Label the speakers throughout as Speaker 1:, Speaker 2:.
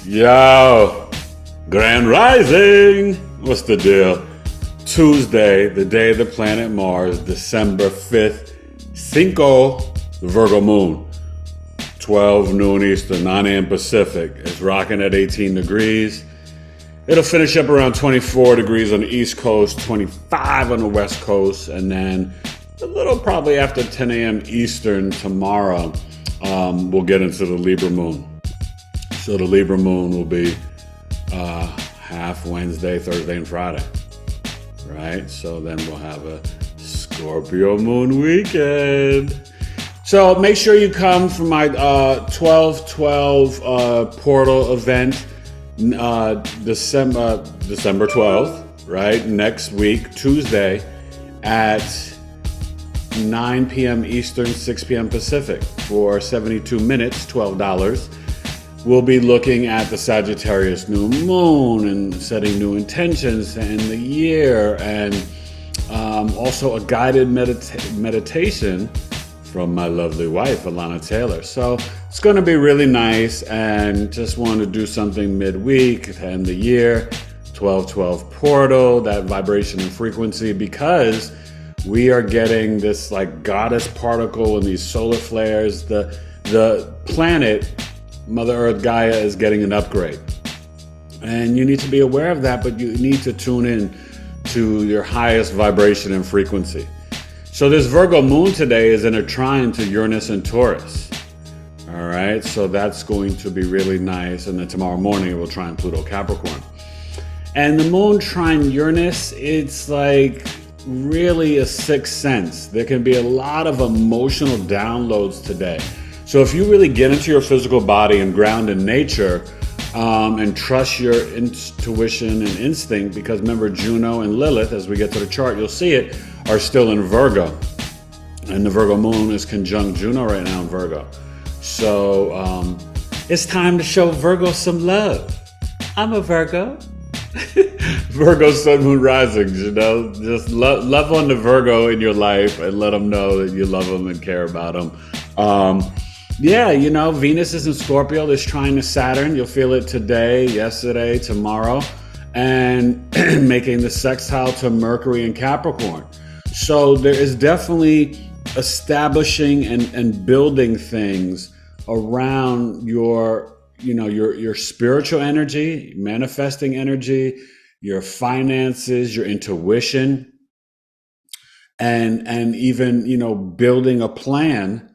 Speaker 1: Yo, Grand Rising. What's the deal? Tuesday, the day of the planet Mars, December 5th, Cinco, the Virgo Moon, 12 noon Eastern, 9 a.m. Pacific. It's rocking at 18 degrees. It'll finish up around 24 degrees on the East Coast, 25 on the West Coast, and then a little probably after 10 a.m. Eastern tomorrow, we'll get into the Libra Moon. So the Libra Moon will be half Wednesday, Thursday, and Friday, right? So then we'll have a Scorpio Moon weekend. So make sure you come for my 12/12 portal event, December 12th, right? Next week, Tuesday, at 9 p.m. Eastern, 6 p.m. Pacific for 72 minutes, $12. We'll be looking at the Sagittarius new moon and setting new intentions to end the year, and also a guided meditation from my lovely wife, Alana Taylor. So it's going to be really nice, and just want to do something midweek to end the year. 12/12 portal, that vibration and frequency, because we are getting this like goddess particle and these solar flares. The planet, Mother Earth Gaia, is getting an upgrade, and you need to be aware of that, but you need to tune in to your highest vibration and frequency. So this Virgo Moon today is in a trine to Uranus and Taurus. All right, so that's going to be really nice, and then tomorrow morning it will trine Pluto Capricorn. And the Moon trine Uranus, it's like really a sixth sense. There can be a lot of emotional downloads today. So if you really get into your physical body and ground in nature, and trust your intuition and instinct, because remember, Juno and Lilith, as we get to the chart, you'll see it, are still in Virgo. And the Virgo Moon is conjunct Juno right now in Virgo. So it's time to show Virgo some love. I'm a Virgo. Virgo Sun, Moon, Rising, you know, just love on the Virgo in your life and let them know that you love them and care about them. Yeah, you know, Venus is in Scorpio. This trine to Saturn. You'll feel it today, yesterday, tomorrow, and making the sextile to Mercury and Capricorn. So there is definitely establishing and building things around your, you know, your spiritual energy, manifesting energy, your finances, your intuition, and even, you know, building a plan,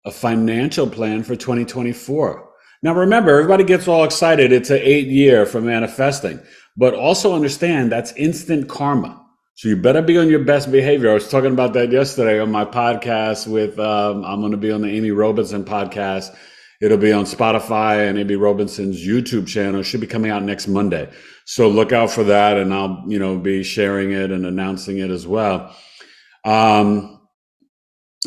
Speaker 1: a financial plan for 2024. Now remember, everybody gets all excited. It's an 8 year for manifesting, but also understand that's instant karma. So you better be on your best behavior. I was talking about that yesterday on my podcast with, I'm going to be on the Amy Robinson podcast. It'll be on Spotify and Amy Robinson's YouTube channel. It should be coming out next Monday. So look out for that, and I'll, you know, be sharing it and announcing it as well.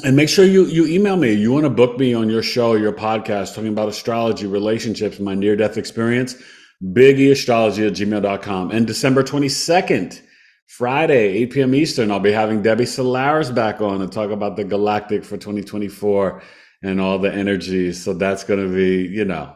Speaker 1: And make sure you email me. You want to book me on your show, your podcast, talking about astrology, relationships, my near-death experience, BigEAstrology@gmail.com. And December 22nd, Friday, 8 p.m. Eastern, I'll be having Debbie Solaris back on to talk about the galactic for 2024 and all the energies. So that's going to be, you know,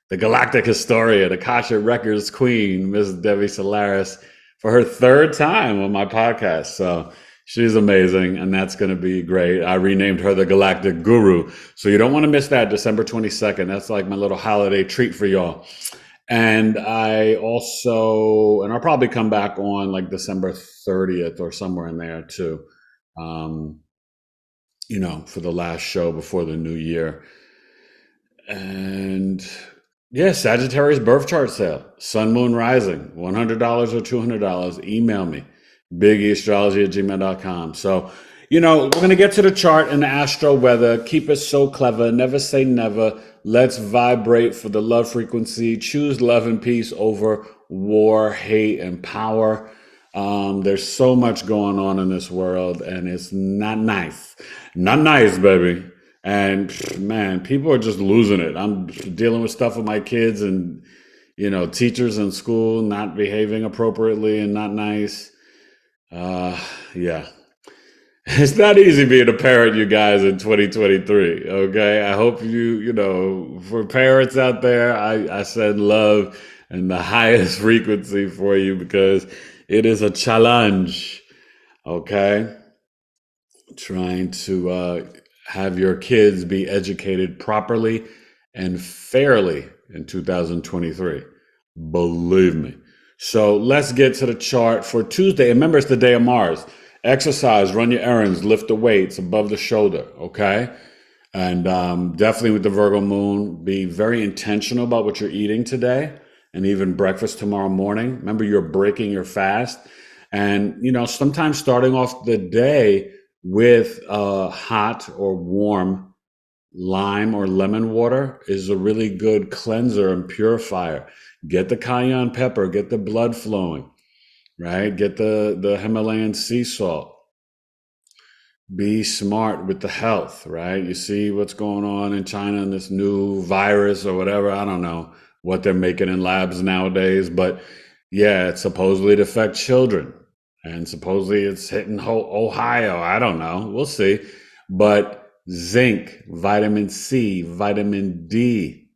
Speaker 1: the galactic historian, the Akashic Records queen, Miss Debbie Solaris, for her third time on my podcast. So she's amazing, and that's going to be great. I renamed her the Galactic Guru. So you don't want to miss that, December 22nd. That's like my little holiday treat for y'all. And I'll probably come back on like December 30th or somewhere in there too, you know, for the last show before the new year. And yeah, Sagittarius birth chart sale, Sun, Moon, Rising, $100 or $200. Email me. BigEAstrology@gmail.com. So, you know, we're going to get to the chart and the astro weather. Keep it so clever. Never say never. Let's vibrate for the love frequency. Choose love and peace over war, hate, and power. There's so much going on in this world, and it's not nice. Not nice, baby. And man, people are just losing it. I'm dealing with stuff with my kids and, you know, teachers in school not behaving appropriately and not nice. Yeah. It's not easy being a parent, you guys, in 2023. Okay. I hope for parents out there, I send love and the highest frequency for you because it is a challenge. Okay. Trying to have your kids be educated properly and fairly in 2023. Believe me. So let's get to the chart for Tuesday. And remember, it's the day of Mars. Exercise, run your errands, lift the weights above the shoulder, okay? And definitely with the Virgo moon, be very intentional about what you're eating today and even breakfast tomorrow morning. Remember, you're breaking your fast. And, sometimes starting off the day with hot or warm lime or lemon water is a really good cleanser and purifier. Get the cayenne pepper, get the blood flowing, right? Get the Himalayan sea salt. Be smart with the health, right? You see what's going on in China and this new virus or whatever. I don't know what they're making in labs nowadays, but yeah, it's supposedly to affect children. And supposedly it's hitting Ohio. I don't know. We'll see. But zinc, vitamin C, vitamin D,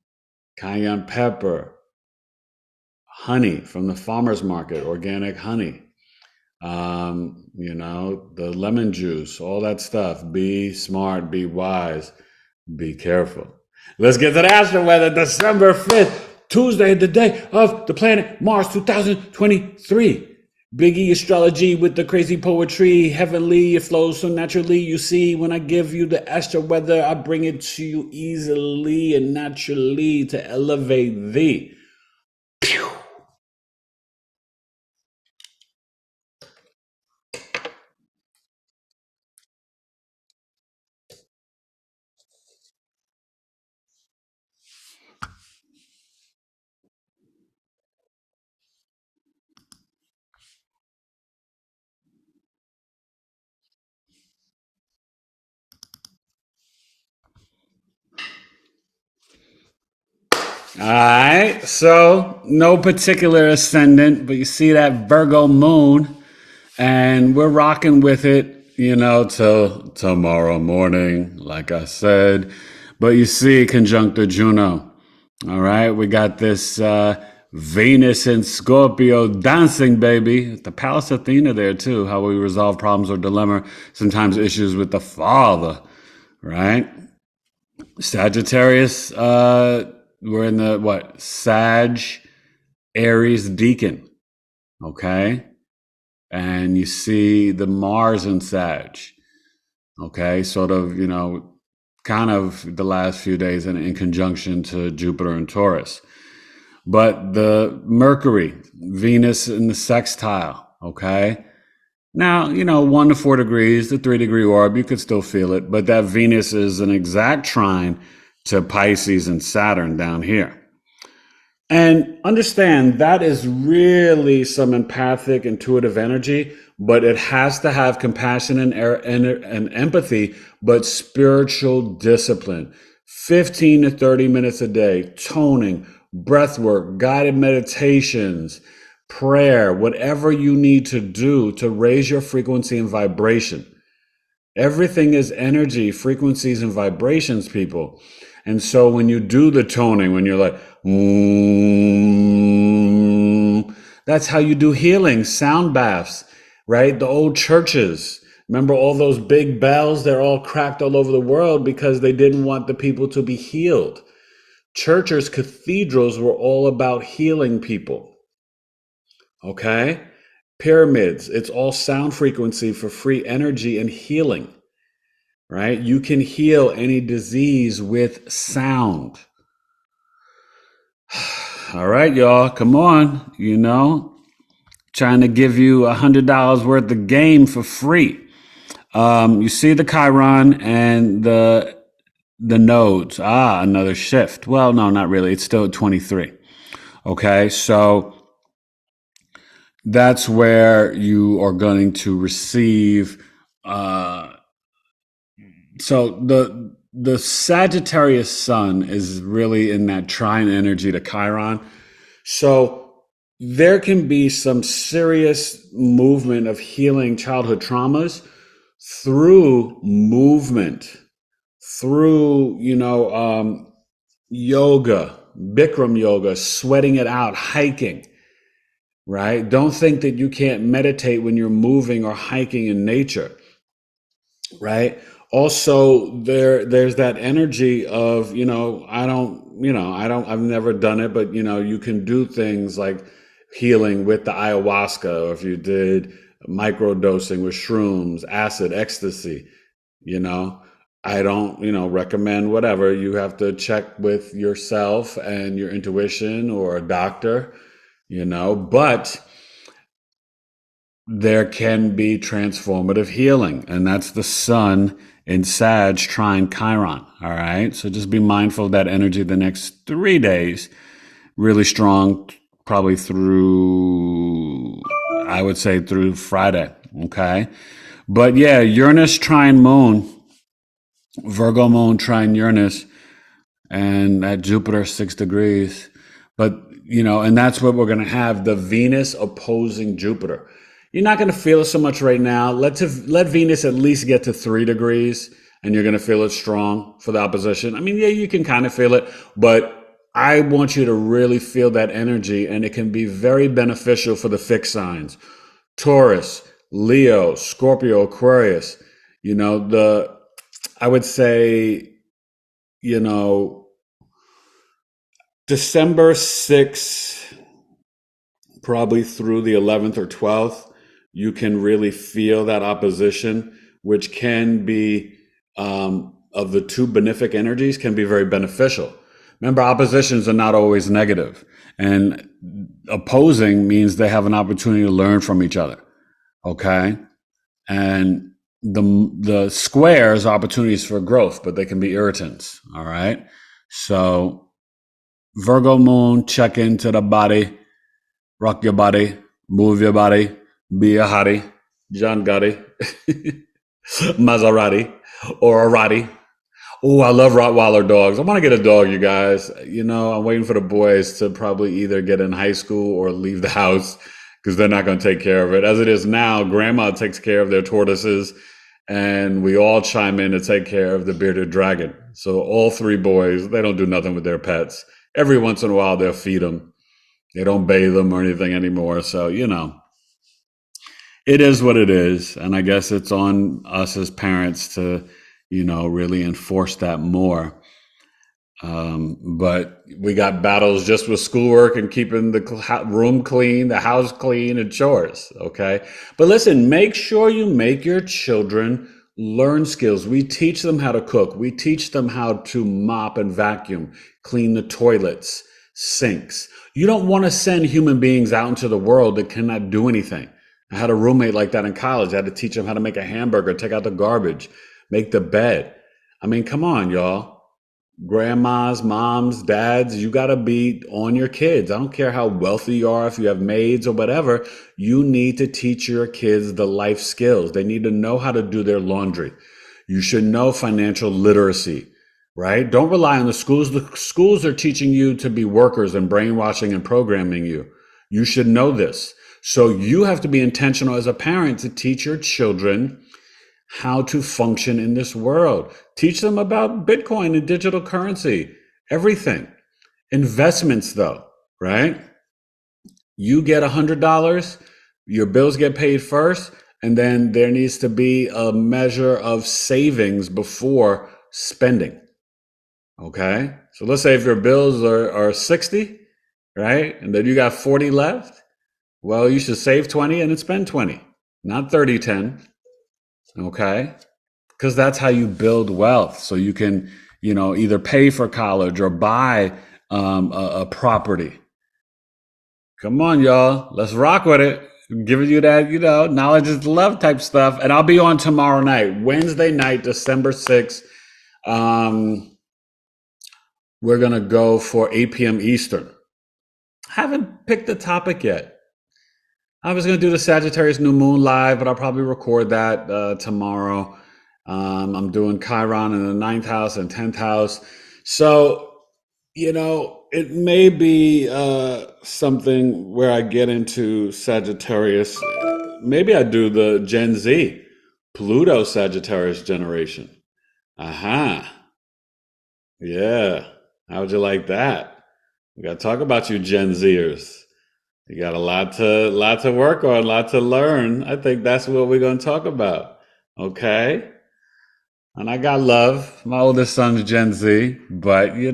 Speaker 1: cayenne pepper, honey from the farmer's market, organic honey, the lemon juice, all that stuff. Be smart, be wise, be careful. Let's get to the astro weather, December 5th, Tuesday, the day of the planet Mars 2023. BigEAstrology with the crazy poetry, heavenly, it flows so naturally. You see, when I give you the astro weather, I bring it to you easily and naturally to elevate thee. Pew. All right, so no particular ascendant, but you see that Virgo moon, and we're rocking with it, till tomorrow morning, like I said. But you see, conjunct the Juno. All right, we got this Venus and Scorpio dancing, baby. The Palace Athena there too. How we resolve problems or dilemma, sometimes issues with the father, right? Sagittarius, we're in the what? Sag, Aries, Deacon. Okay. And you see the Mars in Sag. Okay. Sort of, kind of the last few days in conjunction to Jupiter and Taurus. But the Mercury, Venus in the sextile. Okay. Now, 1 to 4 degrees, the 3-degree orb, you could still feel it, but that Venus is an exact trine to Pisces and Saturn down here. And understand that is really some empathic, intuitive energy, but it has to have compassion and empathy, but spiritual discipline. 15 to 30 minutes a day, toning, breath work, guided meditations, prayer, whatever you need to do to raise your frequency and vibration. Everything is energy, frequencies, and vibrations, people. And so when you do the toning, when you're like, that's how you do healing, sound baths, right? The old churches. Remember all those big bells? They're all cracked all over the world because they didn't want the people to be healed. Churches, cathedrals were all about healing people. Okay? Pyramids, it's all sound frequency for free energy and healing, right? You can heal any disease with sound. All right, y'all, come on, trying to give you $100 worth of game for free. You see the Chiron and the nodes. Another shift. Well, no, not really. It's still at 23. Okay, so that's where you are going to receive. So the Sagittarius sun is really in that trine energy to Chiron. So there can be some serious movement of healing childhood traumas through movement, through, yoga, Bikram yoga, sweating it out, hiking, right? Don't think that you can't meditate when you're moving or hiking in nature, right? Also, there's that energy of, I've never done it, but you can do things like healing with the ayahuasca, or if you did microdosing with shrooms, acid, ecstasy, you know. I don't, recommend whatever. You have to check with yourself and your intuition or a doctor, but there can be transformative healing, and that's the sun in Sag trine Chiron. All right. So just be mindful of that energy the next 3 days. Really strong, probably through, I would say, through Friday. Okay. But yeah, Uranus trine Moon, Virgo Moon trine Uranus, and at Jupiter 6 degrees. But, and that's what we're going to have, the Venus opposing Jupiter. You're not going to feel it so much right now. Let Venus at least get to 3 degrees, and you're going to feel it strong for the opposition. I mean, yeah, you can kind of feel it, but I want you to really feel that energy, and it can be very beneficial for the fixed signs. Taurus, Leo, Scorpio, Aquarius, I would say, December 6th, probably through the 11th or 12th, you can really feel that opposition, which can be, of the two benefic energies, can be very beneficial. Remember, oppositions are not always negative, and opposing means they have an opportunity to learn from each other. Okay. And the squares are opportunities for growth, but they can be irritants. All right. So Virgo Moon, check into the body, rock your body, move your body, be a hottie, John Gotti, Maserati, or a Roddy. Oh, I love Rottweiler dogs. I want to get a dog, you guys. I'm waiting for the boys to probably either get in high school or leave the house, because they're not going to take care of it. As it is now, grandma takes care of their tortoises, and we all chime in to take care of the bearded dragon. So all three boys, they don't do nothing with their pets. Every once in a while, they'll feed them. They don't bathe them or anything anymore. So, it is what it is. And I guess it's on us as parents to, really enforce that more. But we got battles just with schoolwork and keeping the room clean, the house clean, and chores. Okay. But listen, make sure you make your children learn skills. We teach them how to cook. We teach them how to mop and vacuum, clean the toilets, sinks. You don't want to send human beings out into the world that cannot do anything. I had a roommate like that in college. I had to teach him how to make a hamburger, take out the garbage, make the bed. I mean, come on, y'all. Grandmas, moms, dads, you got to be on your kids. I don't care how wealthy you are, if you have maids or whatever, you need to teach your kids the life skills. They need to know how to do their laundry. You should know financial literacy, right? Don't rely on the schools. The schools are teaching you to be workers and brainwashing and programming you. You should know this. So you have to be intentional as a parent to teach your children how to function in this world. Teach them about Bitcoin and digital currency, everything. Investments, though, right? You get $100, your bills get paid first, and then there needs to be a measure of savings before spending. Okay? So let's say if your bills are 60, right? And then you got 40 left, well, you should save 20 and then spend 20, not 30-10. Okay. Because that's how you build wealth. So you can, either pay for college or buy a property. Come on, y'all. Let's rock with it. I'm giving you that, knowledge is love type stuff. And I'll be on tomorrow night, Wednesday night, December 6th. We're going to go for 8 p.m. Eastern. Haven't picked the topic yet. I was going to do the Sagittarius new moon live, but I'll probably record that tomorrow. I'm doing Chiron in the 9th house and 10th house. So, it may be something where I get into Sagittarius. Maybe I do the Gen Z, Pluto Sagittarius generation. Aha. Yeah. How would you like that? We got to talk about you Gen Zers. You got a lot to work on, a lot to learn. I think that's what we're going to talk about. Okay? And I got love. My oldest son's Gen Z, but they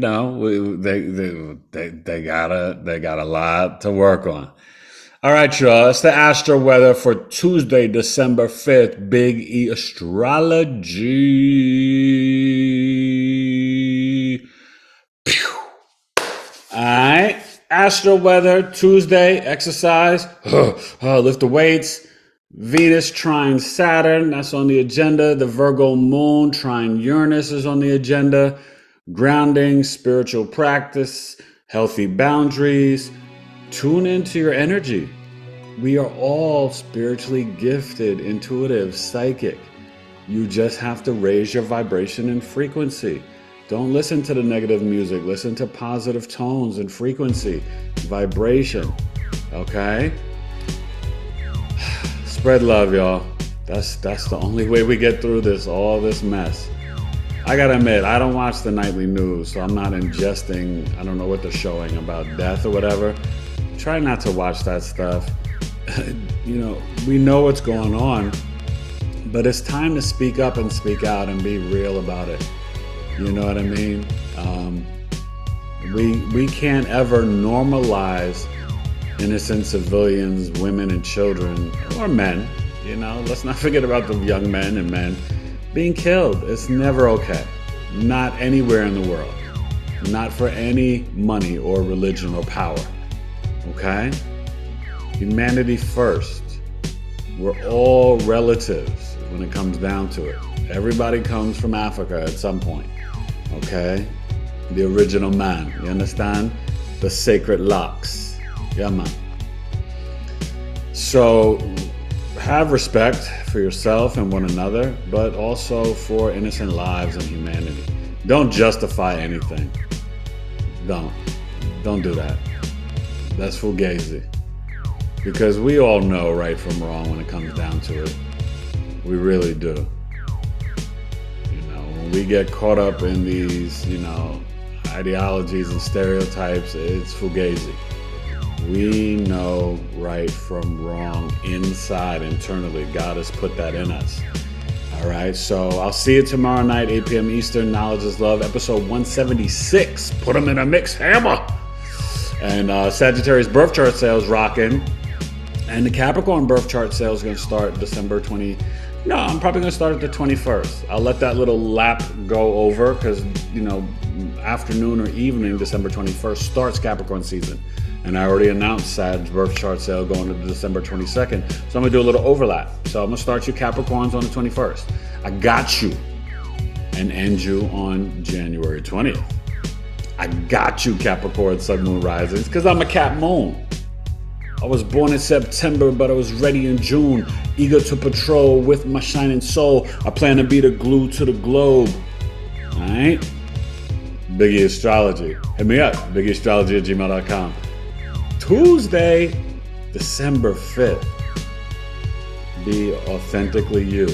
Speaker 1: got a lot to work on. All right, y'all. It's the Astro weather for Tuesday, December 5th. Big E Astrology. All right. Astro weather Tuesday. Exercise. Lift the weights. Venus trine Saturn, that's on the agenda. The Virgo Moon trine Uranus is on the agenda. Grounding, spiritual practice, healthy boundaries. Tune into your energy. We are all spiritually gifted, intuitive, psychic. You just have to raise your vibration and frequency. Don't listen to the negative music. Listen to positive tones and frequency, vibration. Okay? Spread love, y'all. That's the only way we get through all this mess. I gotta admit, I don't watch the nightly news, so I'm not ingesting, I don't know what they're showing about death or whatever. Try not to watch that stuff. We know what's going on, but it's time to speak up and speak out and be real about it. You know what I mean? We can't ever normalize innocent civilians, women and children, or men, let's not forget about the young men and men being killed. It's never okay. Not anywhere in the world. Not for any money or religion or power. Okay? Humanity first. We're all relatives when it comes down to it. Everybody comes from Africa at some point. Okay? The original man. You understand? The sacred locks. Yeah, man. So have respect for yourself and one another, but also for innocent lives and humanity. Don't justify anything. Don't do that. That's fugazi. Because we all know right from wrong when it comes down to it. We really do. When we get caught up in these, ideologies and stereotypes, it's fugazi. We know right from wrong inside, internally. God has put that in us. All right, so I'll see you tomorrow night, 8 p.m. Eastern. Knowledge is Love, episode 176. Put them in a mix, hammer. And Sagittarius birth chart sales rocking. And the Capricorn birth chart sale is going to start December 20. No, I'm probably going to start at the 21st. I'll let that little lap go over because, afternoon or evening, December 21st starts Capricorn season. And I already announced Sag's birth chart sale going to December 22nd. So I'm going to do a little overlap. So I'm going to start you Capricorns on the 21st. I got you. And end you on January 20th. I got you Capricorn Sun Moon Risings because I'm a Cap Moon. I was born in September, but I was ready in June. Eager to patrol with my shining soul. I plan to be the glue to the globe. All right? BigEAstrology. Hit me up. BigEAstrology@gmail.com. Tuesday, December 5th. Be authentically you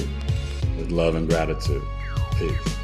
Speaker 1: with love and gratitude. Peace.